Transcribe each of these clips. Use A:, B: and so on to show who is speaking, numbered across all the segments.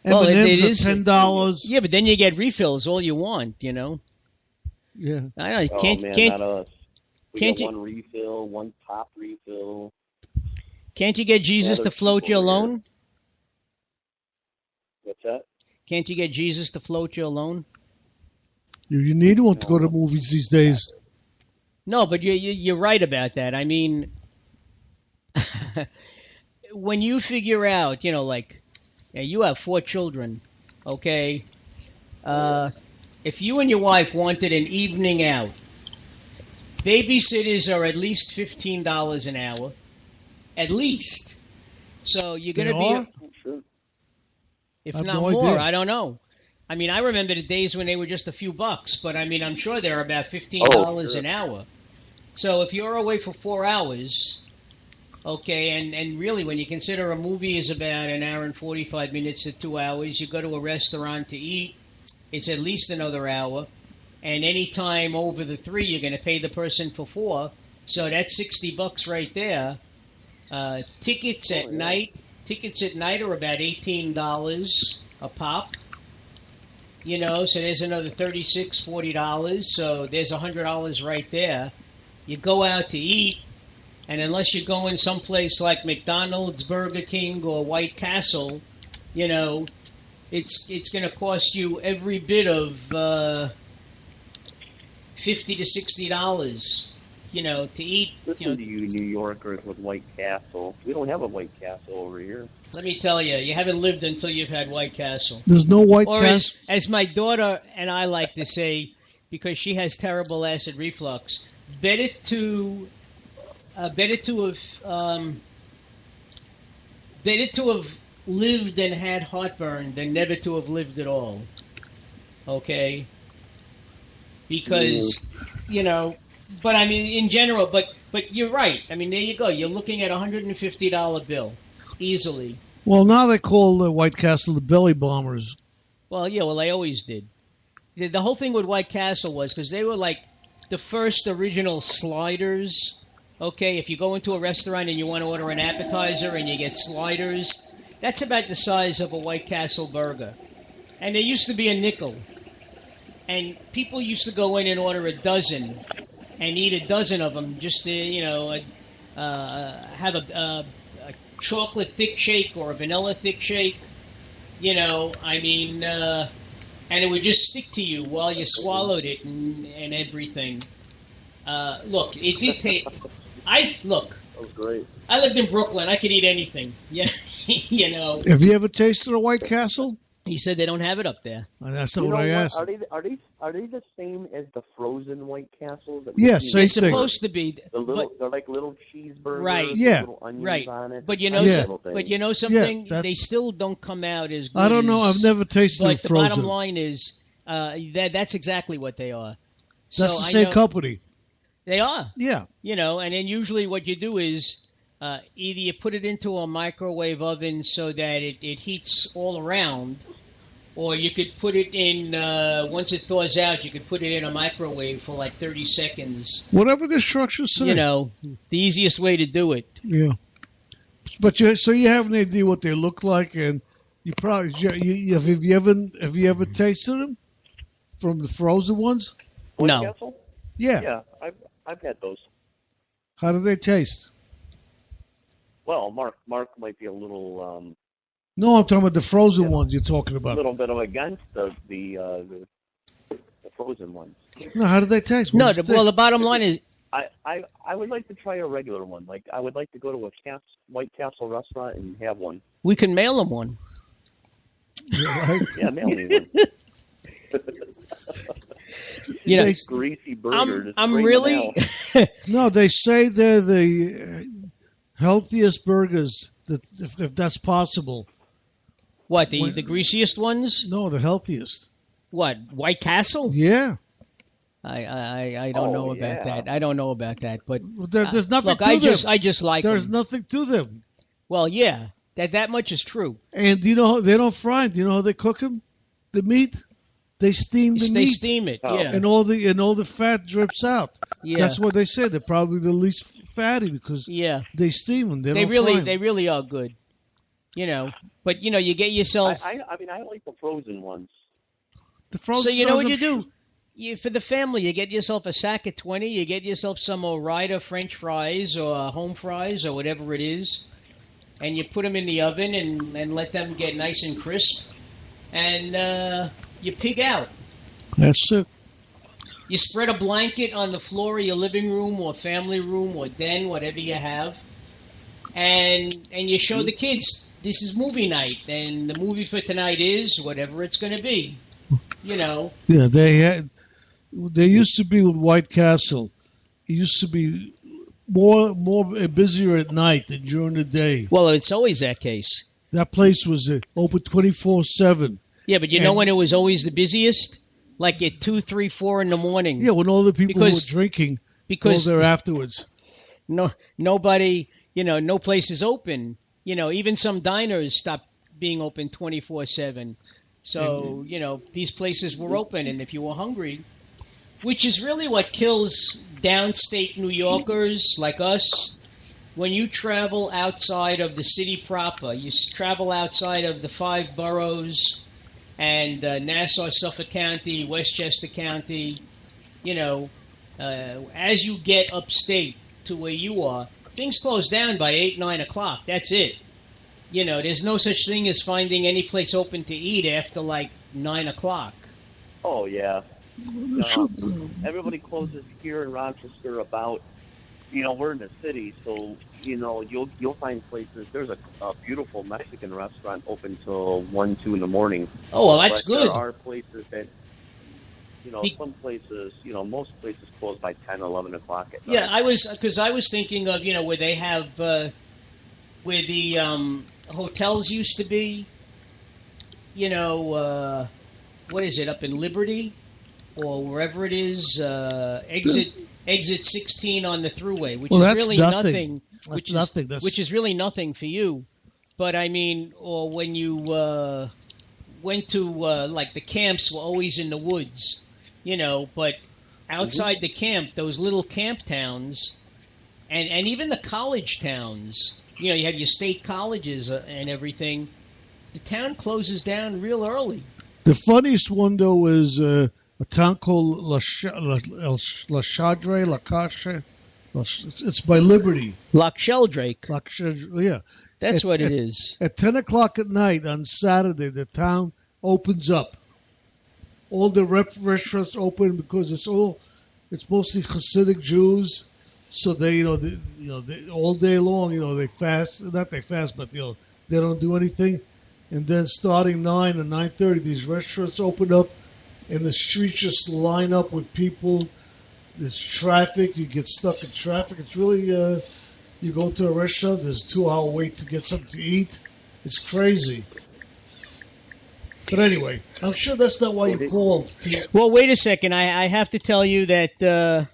A: Well, it
B: M&M's
A: is
B: are $10.
A: Yeah, but then you get refills all you want. You know.
B: Yeah.
A: I don't.
C: Oh
A: Can't
C: man,
A: can't
C: not us. We
A: can't
C: got
A: you
C: one refill, one pop refill.
A: can't you get Jesus to
C: Other
A: float you
C: people here.
A: alone?
C: What's that?
A: Can't you get Jesus to float you alone?
B: You need one to go to movies these days.
A: No, but you're right about that. I mean, when you figure out, like, you have 4 children, okay? If you and your wife wanted an evening out, babysitters are at least $15 an hour, at least. So you're going to be,
C: Sure.
A: if
B: I have
A: not
B: no
A: more,
B: idea.
A: I don't know. I mean, I remember the days when they were just a few bucks, but I mean, I'm sure they're about $15
C: sure.
A: an hour. So if you're away for 4 hours, okay, and really when you consider a movie is about an hour and 45 minutes to 2 hours, you go to a restaurant to eat, it's at least another hour. And any time over the 3, you're going to pay the person for 4. So that's $60 right there. Tickets at night are about $18 a pop. So there's another $36, $40. So there's $100 right there. You go out to eat, and unless you're going someplace like McDonald's, Burger King, or White Castle, it's going to cost you every bit of $50 to $60. To eat.
C: Listen to you, New Yorkers, with White Castle. We don't have a White Castle over here.
A: Let me tell you, you haven't lived until you've had White Castle.
B: There's no White
A: Or
B: Castle.
A: as my daughter and I like to say, because she has terrible acid reflux, better to have lived and had heartburn than never to have lived at all. Okay? Because, but I mean, in general, but you're right. I mean, there you go. You're looking at a $150 bill, easily.
B: Well, now they call the White Castle the belly bombers.
A: Well, yeah, they always did. The whole thing with White Castle was because they were like the first original sliders. Okay, if you go into a restaurant and you want to order an appetizer and you get sliders, that's about the size of a White Castle burger. And they used to be a nickel. And people used to go in and order a dozen and eat a dozen of them just to, have a chocolate thick shake or a vanilla thick shake. And it would just stick to you while you swallowed it and everything. Look, it did take... Look.
C: That was great.
A: I lived in Brooklyn. I could eat anything. Yeah,
B: Have you ever tasted a White Castle?
A: He said they don't have it up there.
B: That's not what I asked.
C: Are they the same as the frozen White Castles?
B: Yes,
A: they're
B: same thing.
A: supposed to be.
C: They're like little cheeseburgers.
A: Right.
C: With
B: Yeah.
C: little onions
A: Right.
C: on it.
A: But something?
B: Yeah,
A: they still don't come out as good.
B: I don't know.
A: as-
B: I've never tasted
A: Like
B: a
A: the
B: frozen.
A: bottom line is that's exactly what they are. So
B: That's the
A: I
B: same
A: know-
B: company.
A: They are.
B: Yeah.
A: And then usually what you do is either you put it into a microwave oven so that it heats all around, or you could put it in, once it thaws out, you could put it in a microwave for like 30 seconds.
B: Whatever the instructions say.
A: The easiest way to do it.
B: Yeah. But so you have an idea what they look like, and you probably have you ever tasted them from the frozen ones?
C: White
A: No.
C: Castle?
B: Yeah.
C: Yeah, I've had those.
B: How do they taste?
C: Well, Mark might be a little
B: No, I'm talking about the frozen ones you're talking about.
C: little bit of against the frozen ones.
B: No, how do they taste?
A: No,
B: What do you
A: the
B: think?
A: bottom line is,
C: I would like to try a regular one. Like I would like to go to a White Castle restaurant and have one.
A: we can mail them one.
B: Yeah, right?
C: Yeah, mail me one. Greasy burger.
A: I'm really.
B: No, they say they're the healthiest burgers, if that's possible.
A: What, the greasiest ones?
B: No, the healthiest.
A: What, White Castle?
B: Yeah.
A: I don't know about that. I don't know about that, but
B: There's nothing
A: look,
B: to them.
A: I just like
B: There's
A: them.
B: nothing to them.
A: Well, yeah, that much is true.
B: And they don't fry them. Do you know how they cook them? The meat? They steam the
A: They
B: meat.
A: steam it, yeah.
B: And all the fat drips out.
A: Yeah.
B: That's what they say. They're probably the least fatty because
A: Yeah.
B: they steam them. They
A: They
B: don't fry them.
A: really are good. You know, but you get yourself.
C: I mean, I like the frozen ones.
B: The
A: So
B: frozen
A: you know what
B: doesn't.
A: you do? For the family, you get yourself a sack of 20. You get yourself some Ore-Ida French fries or home fries or whatever it is, and you put them in the oven and let them get nice and crisp, and you pig out.
B: That's it.
A: You spread a blanket on the floor of your living room or family room or den, whatever you have, and you show the kids this is movie night, and the movie for tonight is whatever it's going to be. You know.
B: Yeah, they used to be with White Castle. It used to be more busier at night than during the day.
A: Well, it's always that case.
B: That place was open 24/7.
A: Yeah, but you know when it was always the busiest? Like at 2, 3, 4 in the morning.
B: Yeah, when all the people who were drinking go there afterwards.
A: Nobody, no place is open. Even some diners stopped being open 24/7. So, these places were open, and if you were hungry, which is really what kills downstate New Yorkers like us. When you travel outside of the city proper, you travel outside of the 5 boroughs and Nassau, Suffolk County, Westchester County, as you get upstate to where you are, things close down by 8, 9 o'clock. That's it. There's no such thing as finding any place open to eat after like 9 o'clock.
C: Oh, yeah. Everybody closes here in Rochester about, we're in the city, so, you'll find places. There's a beautiful Mexican restaurant open till 1, 2 in the morning.
A: Oh, well, that's good.
C: There are places that, some places, most places close by 10, 11 o'clock at night.
A: Yeah, I was thinking of, where they have, where the hotels used to be, what is it, up in Liberty? Or wherever it is, exit 16 on the thruway, which is really nothing. Which is really nothing for you. But I mean, or when you went to like the camps were always in the woods, But outside the camp, those little camp towns, and even the college towns, you have your state colleges and everything. The town closes down real early.
B: The funniest one though is a town called La Chadre. It's by Liberty.
A: Loch Sheldrake.
B: Yeah.
A: That's what it is.
B: At 10 o'clock at night on Saturday, the town opens up. All the restaurants open because it's mostly Hasidic Jews. So they, all day long, they fast. Not they fast, but, they don't do anything. And then starting 9 and 9:30, these restaurants open up. And the streets just line up with people. There's traffic. You get stuck in traffic. It's really, you go to a restaurant, there's a 2-hour wait to get something to eat. It's crazy. But anyway, I'm sure that's not why you called.
A: Well, wait a second. I have to tell you that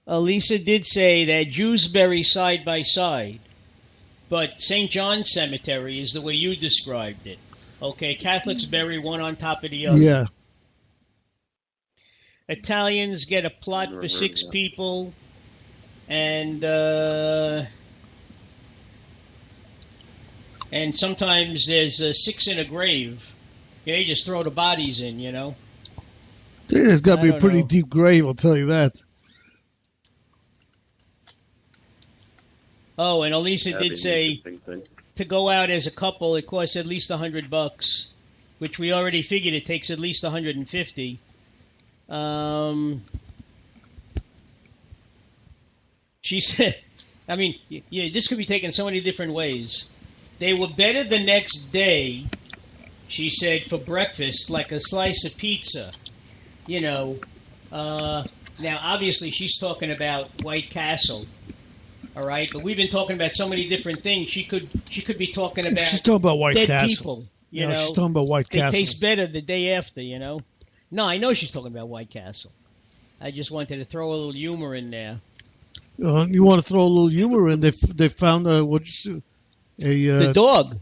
A: Elisa did say that Jews bury side by side. But St. John's Cemetery is the way you described it. Okay, Catholics bury one on top of the other.
B: Yeah.
A: Italians get a plot for 6 people, and sometimes there's 6 in a grave. They just throw the bodies in,
B: There's got to be a pretty deep grave, I'll tell you that.
A: Oh, and Elisa did say to go out as a couple, it costs at least $100, which we already figured it takes at least $150. She said, I mean, this could be taken so many different ways. They were better the next day, she said, for breakfast, like a slice of pizza. Now, obviously, she's talking about White Castle, all right? But we've been talking about so many different things. She could be talking about
B: she's talking about White
A: dead
B: Castle.
A: People,
B: She's talking about White Castle.
A: They taste better the day after, No, I know she's talking about White Castle. I just wanted to throw a little humor in there.
B: You want to throw a little humor in? They found
A: the dog.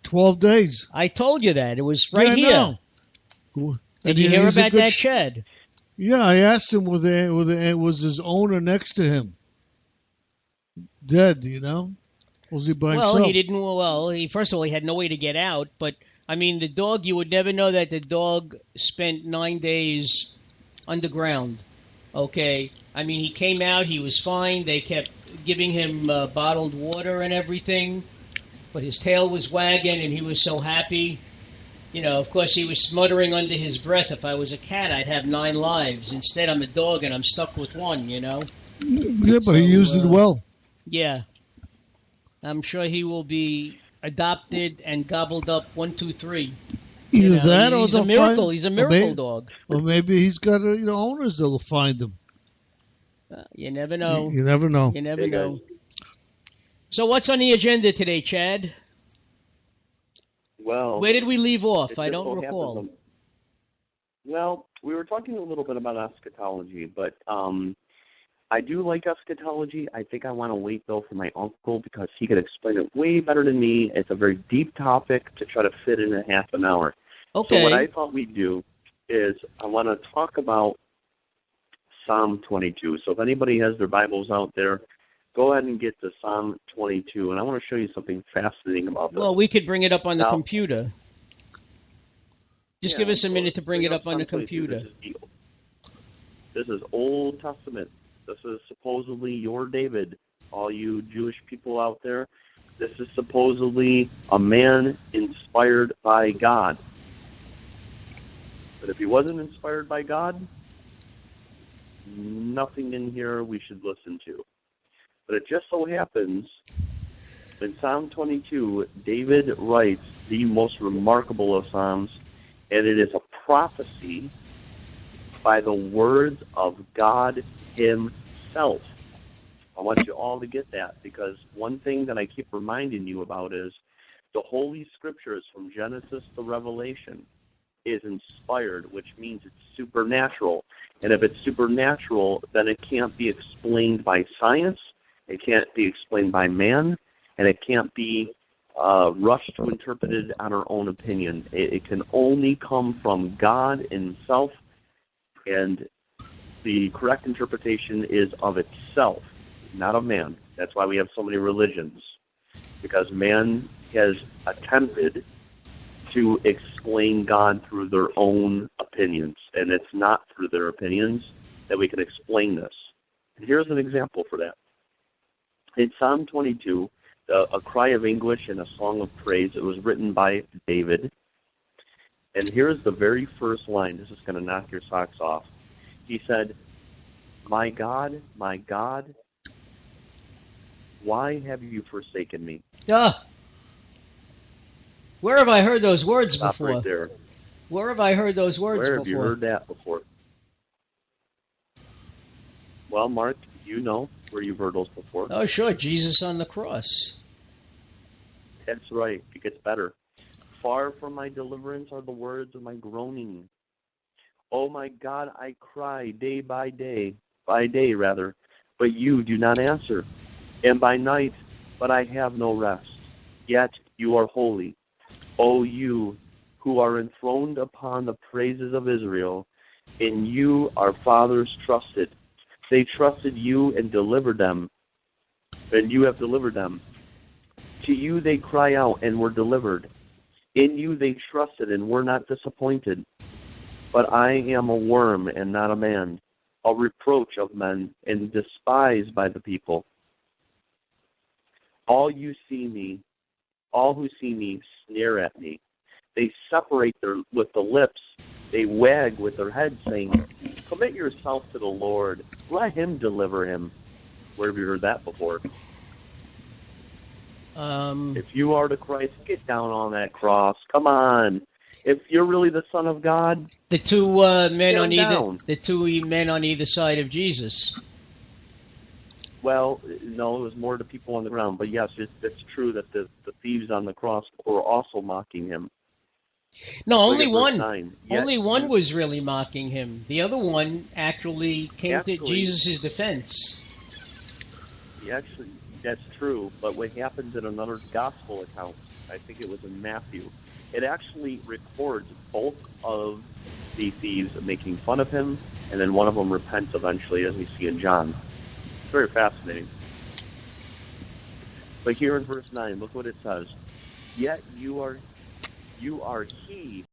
B: 12 days.
A: I told you that. It was right here. Did you hear about that shed?
B: Yeah, I asked him was his owner next to him. Dead, Was he by
A: Well,
B: himself?
A: he didn't. Well, first of all, he had no way to get out. But I mean, the dog. You would never know that the dog spent 9 days underground. Okay. I mean, he came out. He was fine. They kept giving him bottled water and everything. But his tail was wagging, and he was so happy. Of course, he was smuttering under his breath. If I was a cat, I'd have 9 lives. Instead, I'm a dog, and I'm stuck with one.
B: Yeah, but
A: So,
B: he used it well.
A: yeah. I'm sure he will be adopted and gobbled up 1, 2, 3.
B: Either that, or
A: he's a
B: they'll
A: miracle.
B: find,
A: He's a miracle dog.
B: or maybe he's got owners that'll find him.
A: You never know.
B: You never know.
A: You never know. So what's on the agenda today, Chad?
C: Well,
A: where did we leave off? I don't recall.
C: Well, we were talking a little bit about eschatology, but I do like eschatology. I think I want to wait, though, for my uncle because he could explain it way better than me. It's a very deep topic to try to fit in half an hour.
A: Okay.
C: So what I thought we'd do is I want to talk about Psalm 22. So if anybody has their Bibles out there, go ahead and get to Psalm 22, and I want to show you something fascinating about this.
A: Well, we could bring it up on the computer. Just give us a minute to bring it up on the computer.
C: This is Old Testament. This is supposedly your David, all you Jewish people out there. This is supposedly a man inspired by God. But if he wasn't inspired by God, nothing in here we should listen to. But it just so happens, in Psalm 22, David writes the most remarkable of Psalms, and it is a prophecy by the words of God himself. I want you all to get that, because one thing that I keep reminding you about is the Holy Scriptures from Genesis to Revelation is inspired, which means it's supernatural. And if it's supernatural, then it can't be explained by science, it can't be explained by man, and it can't be rushed to interpret it on our own opinion. It can only come from God himself, and the correct interpretation is of itself, not of man. That's why we have so many religions, because man has attempted to explain God through their own opinions, and it's not through their opinions that we can explain this. And here's an example for that. In Psalm 22, a cry of anguish and a song of praise, it was written by David. And here's the very first line. This is going to knock your socks off. He said, my God, why have you forsaken me?
A: Where have I heard those words
C: Stop
A: before?
C: right there.
A: Where have I heard those words
C: Where
A: before?
C: have you heard that before? Well, Mark, you know where you've heard those before.
A: Oh, sure. Jesus on the cross.
C: That's right. It gets better. Far from my deliverance are the words of my groaning. Oh, my God, I cry day by day, but you do not answer. And by night, but I have no rest. Yet you are holy. O you who are enthroned upon the praises of Israel, in you our fathers trusted. They trusted you and delivered them, and you have delivered them. To you they cry out and were delivered. In you they trusted and were not disappointed. But I am a worm and not a man, a reproach of men and despised by the people. All who see me sneer at me. They separate with the lips. They wag with their heads, saying, commit yourself to the Lord. Let him deliver him. Where have you heard that before? If you are the Christ, get down on that cross. Come on. If you're really the Son of God,
A: the two men on either side of Jesus.
C: Well, no, it was more the people on the ground. But yes, it's true that the thieves on the cross were also mocking him.
A: No, only one. Only one was really mocking him. The other one actually came to Jesus' defense.
C: Actually, that's true. But what happens in another gospel account, I think it was in Matthew, it actually records both of the thieves making fun of him, and then one of them repents eventually, as we see in John. It's very fascinating. But here in verse 9, look what it says. Yet you are he